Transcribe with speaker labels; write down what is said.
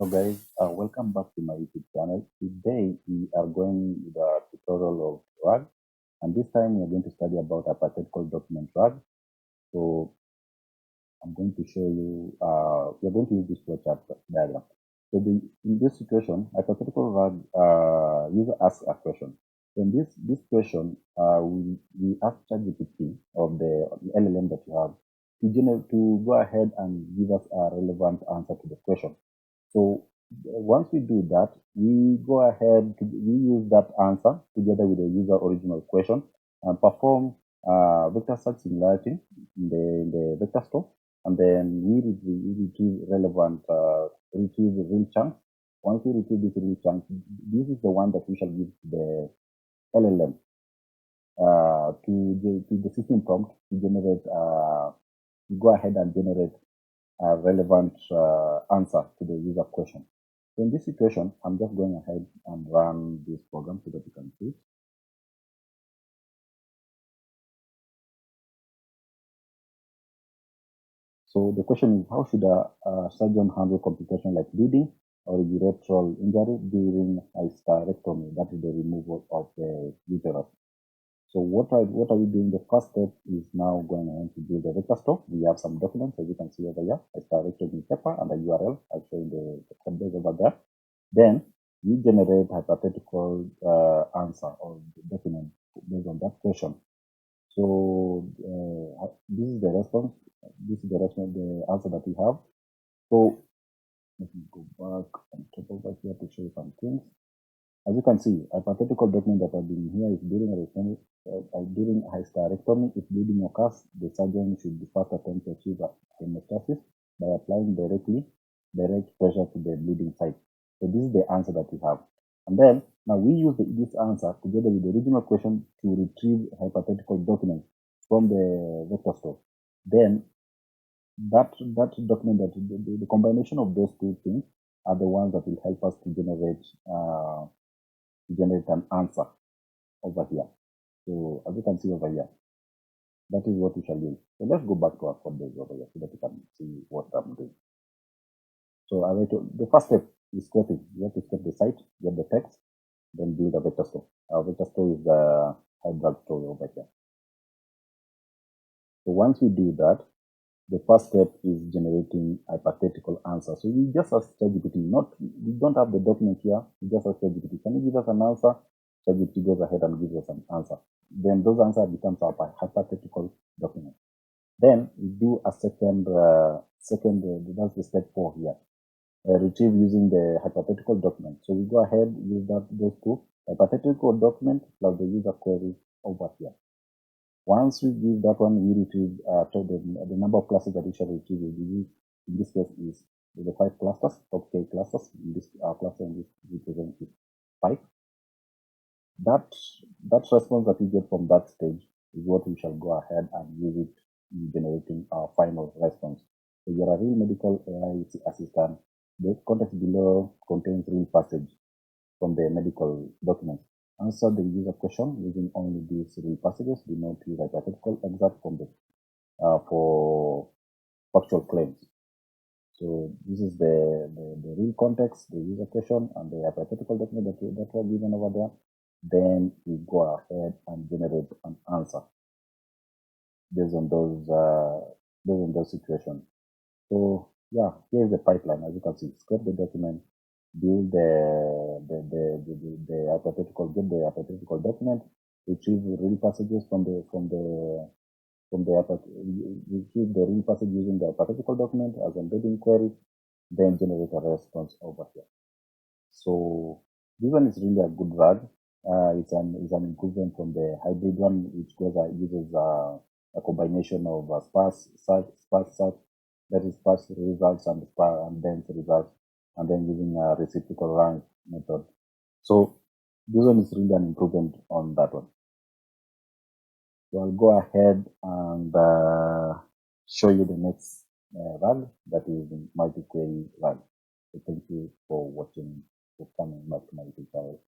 Speaker 1: So guys, welcome back to my YouTube channel. Today we are going with a tutorial of RAG, and this time we are going to study about a hypothetical document RAG. So I'm going to show you, we are going to use this flowchart diagram. So in this situation, hypothetical RAG user asks a question. So in this question, we ask ChatGPT of the LLM that you have to go ahead and give us a relevant answer to the question. So once we do that, we go ahead, we use that answer together with the user original question and perform vector search similarity in the vector store. And then we retrieve relevant, retrieve real chunks. Once we retrieve this real chunk, this is the one that we shall give to the LLM to the system prompt to generate, go ahead and generate a relevant answer to the user question. So in this situation, I'm just going ahead and run this program so that you can see. So the question is, how should a surgeon handle complication like bleeding or urethral injury during hysterectomy? That is the removal of the uterus. So what are we doing? The first step is now going on to do the vector store. We have some documents, as you can see over here, hysterectomy paper and a URL. I'll show you the code base over there. Then we generate hypothetical answer or document based on that question. So this is the response. This is the response, the answer that we have. So let me go back and top over here to show you some things. As you can see, a hypothetical document that I've been here is during hysterectomy. If bleeding occurs, the surgeon should first attempt to achieve hemostasis by applying direct pressure to the bleeding site. So this is the answer that we have. And then now we use this answer together with the original question to retrieve hypothetical documents from the vector store. Then that document, that the combination of those two things are the ones that will help us to generate an answer over here. So as you can see over here, that is what we shall use. So let's go back to our code base over here so that you can see what I'm doing. So the first step is scraping. You have to scrape the site, get the text, then build a vector store. Our vector store is the HyDE store over here. So once we do that, the first step is generating hypothetical answer. So we just ask ChatGPT, we don't have the document here. We just ask ChatGPT, can you give us an answer? ChatGPT goes ahead and gives us an answer. Then those answers becomes our hypothetical document. Then we do a second, that's the step 4 here. Retrieve using the hypothetical document. So we go ahead, use those two, hypothetical document plus the user query over here. Once we give that one, we retrieve the number of classes that we shall retrieve will be used. In this case is the 5 clusters, top K clusters. In this cluster, in this represent is 5. That response that we get from that stage is what we shall go ahead and use it in generating our final response. So you're a real medical AI assistant. The context below contains real passage from the medical document. Answer the user question using only these real passages. Do not use hypothetical excerpt from the for factual claims. So this is the real context, the user question, and the hypothetical document that was given over there. Then we go ahead and generate an answer based on those situations. So yeah, here's the pipeline. As you can see, scrape the document, build the hypothetical, get the hypothetical document, retrieve real passages retrieve the real passage using the hypothetical document as embedding query, then generate a response over here. So this one is really a good RAG. It's an improvement from the hybrid one, which uses a combination of sparse search, that is sparse results and dense results, and then using a reciprocal rank method. So this one is really an improvement on that one. So I'll go ahead and show you the next RAG, that is multi-query RAG. So thank you for watching, for coming back to my tutorial.